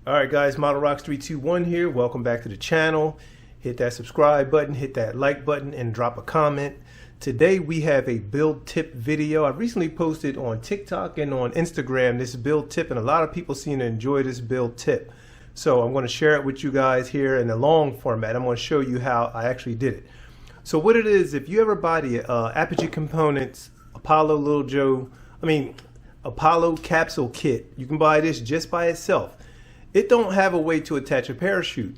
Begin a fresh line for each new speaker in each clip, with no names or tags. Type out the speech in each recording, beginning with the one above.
All right, guys, Model Rocks 321 here. Welcome back to the channel. Hit that subscribe button, hit that like button, and drop a comment. Today we have a build tip video. I recently posted on TikTok and on Instagram this build tip, and a lot of people seem to enjoy this build tip. So I'm going to share it with you guys here in the long format. I'm going to show you how I actually did it. So what it is, if you ever buy the Apogee components, Apollo Capsule kit, you can buy this just by itself. It don't have a way to attach a parachute.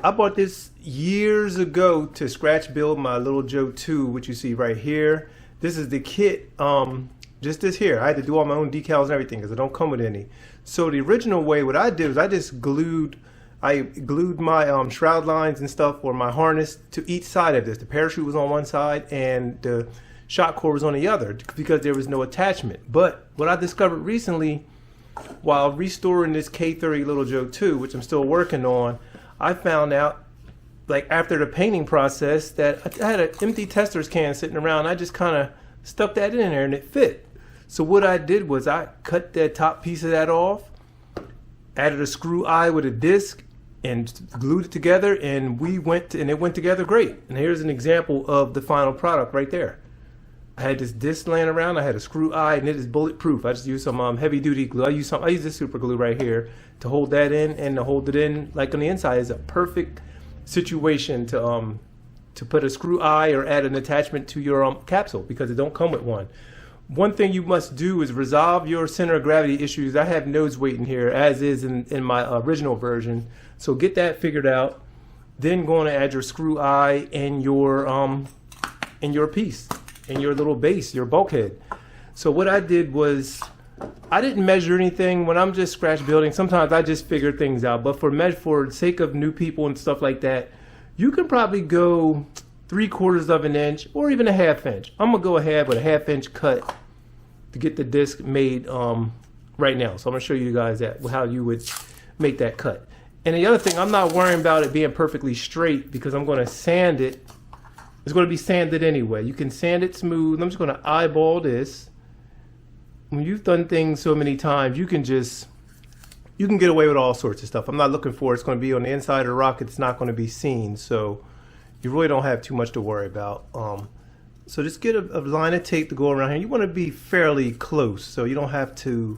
I bought this years ago to scratch build my Little Joe 2, which you see right here. This is the kit, just this here. I had to do all my own decals and everything because it don't come with any. So the original way, what I did was I just glued my shroud lines and stuff, or my harness, to each side of this. The parachute was on one side and the shock cord was on the other because there was no attachment. But what I discovered recently, while restoring this K30 Little Joe 2, which I'm still working on, I found out, like after the painting process, that I had an empty tester's can sitting around. I just kind of stuck that in there and it fit. So what I did was I cut that top piece of that off, added a screw eye with a disc, and glued it together, and it went together great. And here's an example of the final product right there. I had this disc laying around, I had a screw eye, and it is bulletproof. I just used some heavy duty glue. I use this super glue right here to hold that in, and to hold it in like on the inside is a perfect situation to put a screw eye or add an attachment to your capsule, because it don't come with one. One thing you must do is resolve your center of gravity issues. I have nose weight in here, as is in my original version. So get that figured out. Then go on and add your screw eye and your piece, and your little base, your bulkhead. So what I did was, I didn't measure anything. When I'm just scratch building, sometimes I just figure things out. But for the sake of new people and stuff like that, you can probably go 3/4 of an inch or even a 1/2 inch. I'm gonna go ahead with a 1/2 inch cut to get the disc made right now. So I'm gonna show you guys how you would make that cut. And the other thing, I'm not worrying about it being perfectly straight because I'm gonna sand it. It's going to be sanded anyway. You can sand it smooth. I'm just going to eyeball this. When you've done things so many times, you can get away with all sorts of stuff. I'm not looking for it's going to be on the inside of the rocket. It's not going to be seen, so you really don't have too much to worry about. So just get a line of tape to go around here. You want to be fairly close, so you don't have to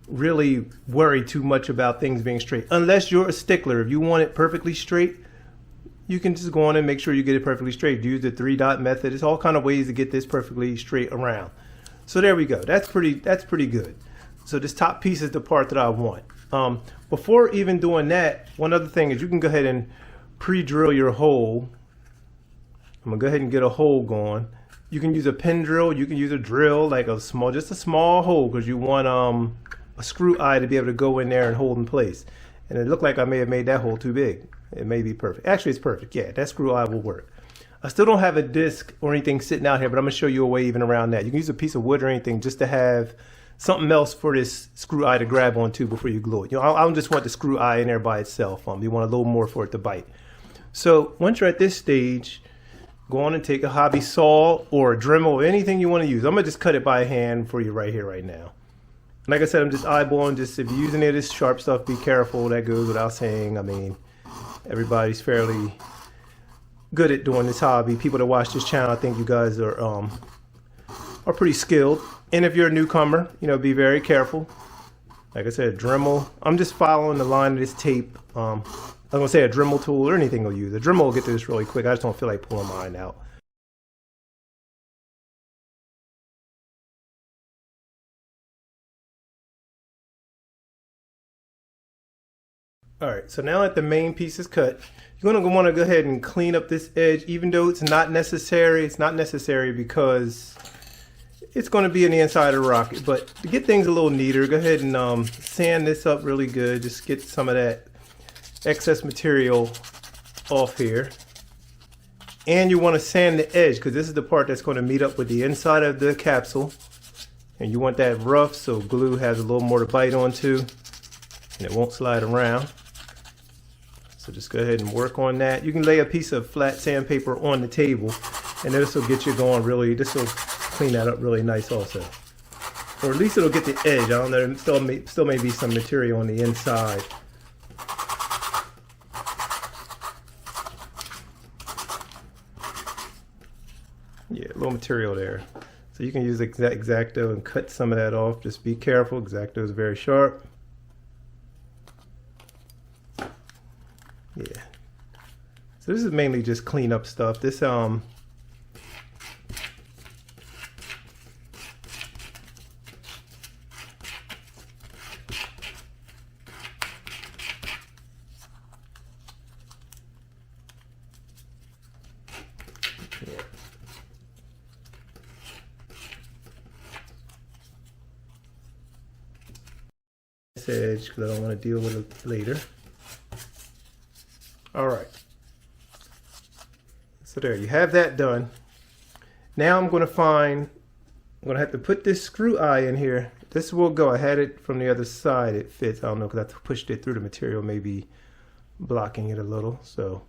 really worry too much about things being straight. Unless you're a stickler. If you want it perfectly straight, you can just go on and make sure you get it perfectly straight. Use the 3-dot method. There's all kind of ways to get this perfectly straight around. So there we go. That's pretty good. So this top piece is the part that I want. Before even doing that, one other thing is you can go ahead and pre-drill your hole. I'm gonna go ahead and get a hole going. You can use a pin drill. You can use a drill, like just a small hole, because you want a screw eye to be able to go in there and hold in place. And it looked like I may have made that hole too big. It may be perfect. Actually, it's perfect. Yeah, that screw eye will work. I still don't have a disc or anything sitting out here, but I'm going to show you a way even around that. You can use a piece of wood or anything just to have something else for this screw eye to grab onto before you glue it. You know, I don't just want the screw eye in there by itself. You want a little more for it to bite. So once you're at this stage, go on and take a hobby saw or a Dremel or anything you want to use. I'm going to just cut it by hand for you right here, right now. Like I said, I'm just eyeballing. Just if you're using any of this sharp stuff, be careful. That goes without saying. I mean, everybody's fairly good at doing this hobby. People that watch this channel, I think you guys are pretty skilled. And if you're a newcomer, you know, be very careful. Like I said, Dremel. I'm just following the line of this tape. I'm gonna say a Dremel tool or anything we'll use. A Dremel will get to this really quick. I just don't feel like pulling mine out. Alright, so now that the main piece is cut, you're going to want to go ahead and clean up this edge, even though it's not necessary. It's not necessary because it's going to be in the inside of the rocket. But to get things a little neater, go ahead and sand this up really good. Just get some of that excess material off here. And you want to sand the edge, because this is the part that's going to meet up with the inside of the capsule. And you want that rough so glue has a little more to bite onto and it won't slide around. So just go ahead and work on that. You can lay a piece of flat sandpaper on the table, and this will get you going really. This will clean that up really nice also. Or at least it'll get the edge. I don't know, still may be some material on the inside little material there. So you can use X-Acto and cut some of that off. Just be careful. X-Acto is very sharp. Yeah. So this is mainly just clean up stuff. This edge because I don't want to deal with it later. All right. So there, you have that done. Now I'm going to have to put this screw eye in here. This will go. I had it from the other side. It fits. I don't know because I pushed it through the material, maybe blocking it a little. So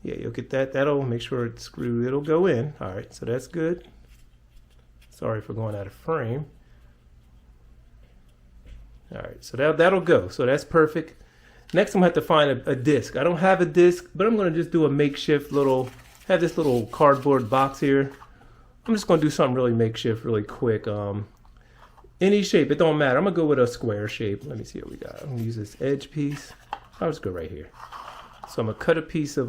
yeah, you'll get that. That'll make sure it's screwed. It'll go in. All right, so that's good. Sorry for going out of frame. All right, so that'll go. So that's perfect. Next, I'm gonna have to find a disc. I don't have a disc, but I'm gonna just do a makeshift little, have this little cardboard box here. I'm just gonna do something really makeshift, really quick. Any shape, it don't matter. I'm gonna go with a square shape. Let me see what we got. I'm gonna use this edge piece. I'll just go right here. So I'm gonna cut a piece of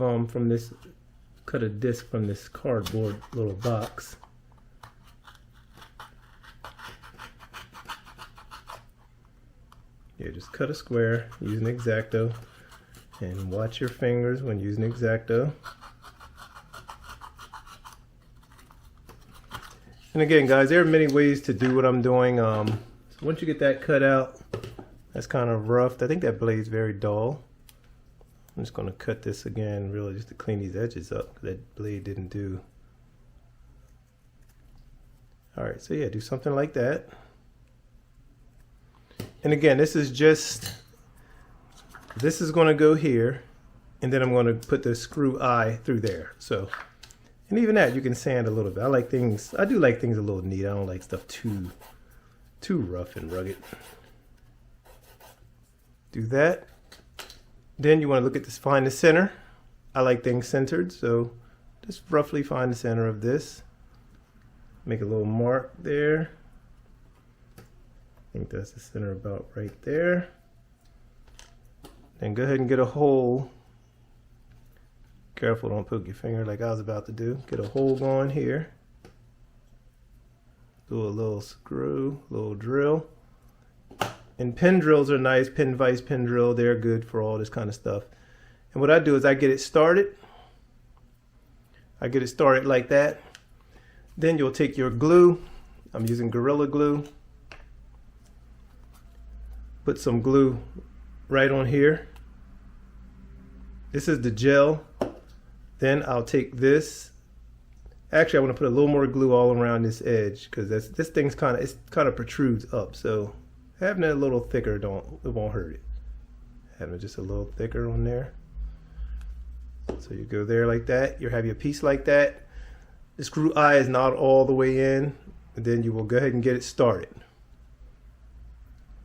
cut a disc from this cardboard little box. Yeah, just cut a square using X-Acto, and watch your fingers when using X-Acto. And again, guys, there are many ways to do what I'm doing. So once you get that cut out, that's kind of rough. I think that blade's very dull. I'm just going to cut this again, really, just to clean these edges up. That blade didn't do. All right, so yeah, do something like that. And again, this is going to go here, and then I'm going to put the screw eye through there. So, and even that you can sand a little bit. I do like things a little neat. I don't like stuff too rough and rugged. Do that. Then you want to look at this, find the center. I like things centered, so just roughly find the center of this. Make a little mark there. I think that's the center about right there. Then go ahead and get a hole. Careful, don't poke your finger like I was about to do. Get a hole going here. Do a little screw, little drill. And pin drills are nice, pin vise, pin drill, they're good for all this kind of stuff. And what I do is I get it started. I get it started like that. Then you'll take your glue. I'm using Gorilla Glue. Put some glue right on here. This is the gel. Then I'll take this. Actually, I want to put a little more glue all around this edge because this thing's kind of protrudes up. So having it a little thicker it won't hurt it. Having it just a little thicker on there. So you go there like that. You have your piece like that. The screw eye is not all the way in. And then you will go ahead and get it started.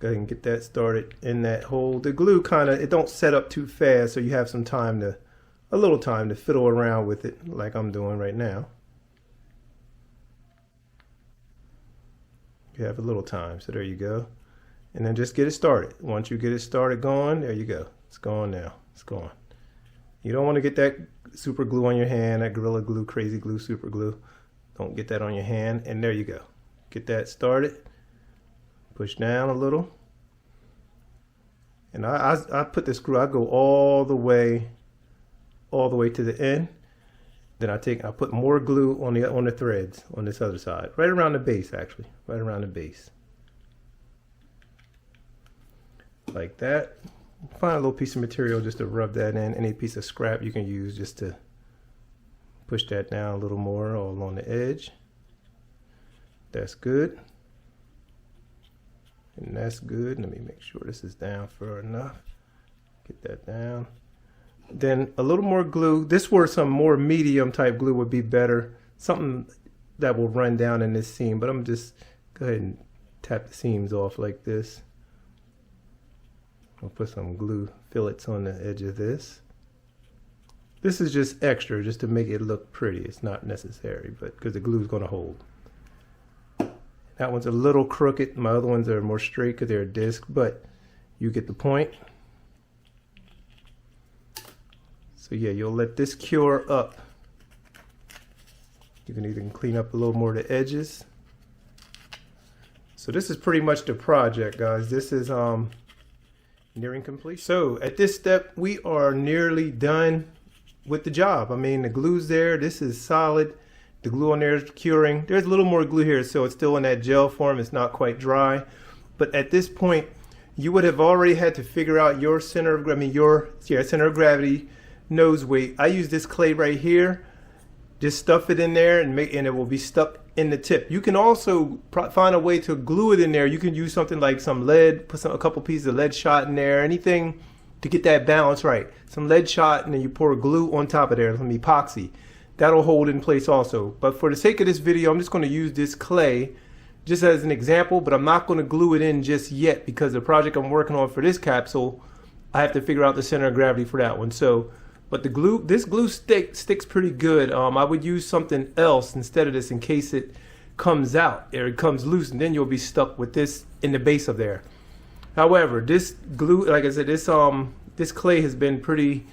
Go ahead and get that started in that hole. The glue it don't set up too fast, so you have some time a little time to fiddle around with it like I'm doing right now. You have a little time, so there you go. And then just get it started. Once you get it started going, there you go. It's going now. It's going. You don't want to get that super glue on your hand, that Gorilla Glue, crazy glue, super glue. Don't get that on your hand, and there you go. Get that started. Push down a little. And I put the screw, I go all the way to the end. Then I put more glue on the threads on this other side, right around the base actually, right around the base. Like that. Find a little piece of material just to rub that in. Any piece of scrap you can use just to push that down a little more all along the edge. That's good. And that's good. Let me make sure this is down far enough. Get that down. Then a little more glue. This where some more medium type glue would be better. Something that will run down in this seam. But I'm just go ahead and tap the seams off like this. I'll put some glue fillets on the edge of this. This is just extra, just to make it look pretty. It's not necessary, but because the glue is going to hold. That one's a little crooked. My other ones are more straight because they're a disc, but you get the point. So yeah, you'll let this cure up. You can even clean up a little more of the edges. So this is pretty much the project, guys. This is nearing completion. So at this step, we are nearly done with the job. I mean, the glue's there. This is solid. The glue on there is curing. There's a little more glue here, so it's still in that gel form. It's not quite dry. But at this point, you would have already had to figure out your center of gravity, center of gravity, nose weight. I use this clay right here. Just stuff it in there and it will be stuck in the tip. You can also find a way to glue it in there. You can use something like some lead, put a couple pieces of lead shot in there, anything to get that balance right. Some lead shot, and then you pour glue on top of there, some epoxy. That'll hold in place also. But for the sake of this video, I'm just going to use this clay just as an example, but I'm not going to glue it in just yet because the project I'm working on for this capsule, I have to figure out the center of gravity for that one. So, but the glue, this glue sticks pretty good. I would use something else instead of this in case it comes out or it comes loose, and then you'll be stuck with this in the base of there. However, this glue, like I said, this clay has been pretty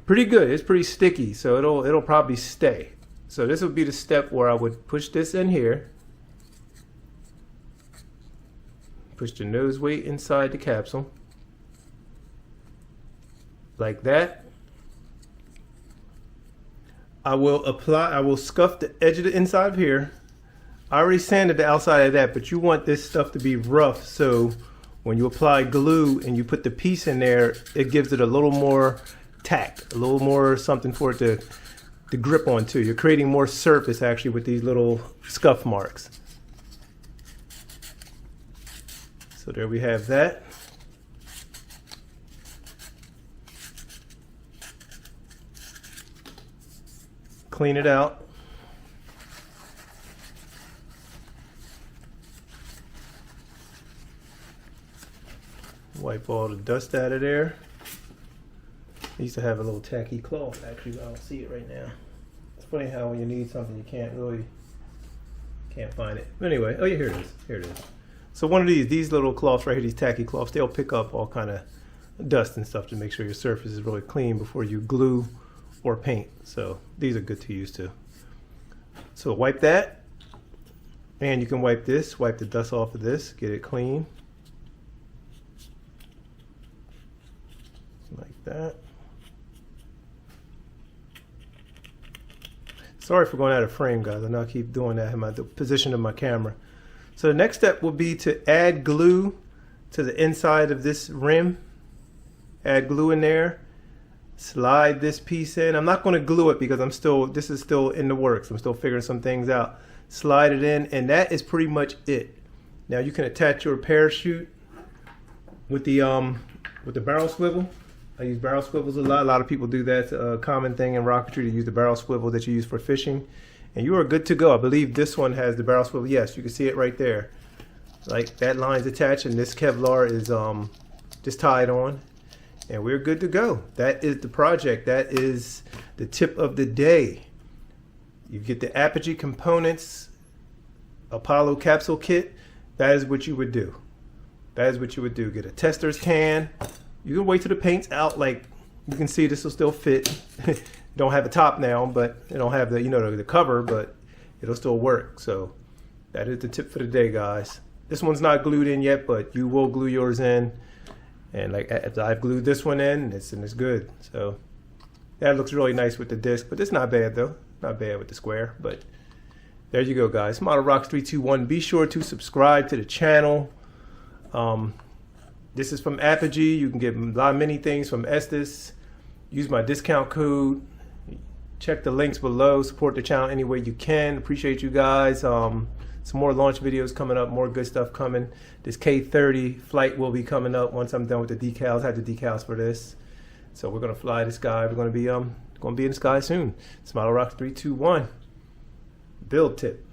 good. It's pretty sticky, so it'll probably stay. So this would be the step where I would push this in here, push the nose weight inside the capsule like that. I will scuff the edge of the inside of here. I already sanded the outside of that, but you want this stuff to be rough, so when you apply glue and you put the piece in there, it gives it a little more tact, a little more something for it to grip onto. You're creating more surface actually with these little scuff marks. So there we have that. Clean it out. Wipe all the dust out of there. I used to have a little tacky cloth, actually, but I don't see it right now. It's funny how when you need something you can't find it. But anyway, oh yeah, here it is. Here it is. So one of these little cloths right here, these tacky cloths, they'll pick up all kind of dust and stuff to make sure your surface is really clean before you glue or paint. So these are good to use too. So wipe that, and you can wipe this, wipe the dust off of this, get it clean. Like that. Sorry for going out of frame, guys. I know I keep doing that in the position of my camera. So the next step will be to add glue to the inside of this rim. Add glue in there. Slide this piece in. I'm not going to glue it because this is still in the works. I'm still figuring some things out. Slide it in, and that is pretty much it. Now you can attach your parachute with the barrel swivel. I use barrel swivels a lot. A lot of people do that. It's a common thing in rocketry to use the barrel swivel that you use for fishing. And you are good to go. I believe this one has the barrel swivel. Yes, you can see it right there. Like that line's attached, and this Kevlar is just tied on. And we're good to go. That is the project. That is the tip of the day. You get the Apogee components, Apollo capsule kit. That is what you would do. That is what you would do. Get a tester's can. You can wait till the paint's out. Like you can see, this will still fit. Don't have a top now, but it don't have the the cover, but it'll still work. So that is the tip for the day, guys. This one's not glued in yet, but you will glue yours in. And like I've glued this one in, and it's good. So that looks really nice with the disc, but it's not bad though. Not bad with the square, but there you go, guys. Model Rocks 321. Be sure to subscribe to the channel. This is from Apogee. You can get many things from Estes. Use my discount code. Check the links below. Support the channel any way you can. Appreciate you guys. Some more launch videos coming up, more good stuff coming. This K30 flight will be coming up once I'm done with the decals. I had the decals for this. So we're gonna fly this guy. We're gonna be in the sky soon. It's Model Rocks 321. Build tip.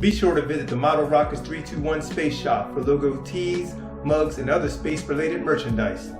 Be sure to visit the Model Rockets 321 Space Shop for logo tees, mugs, and other space-related merchandise.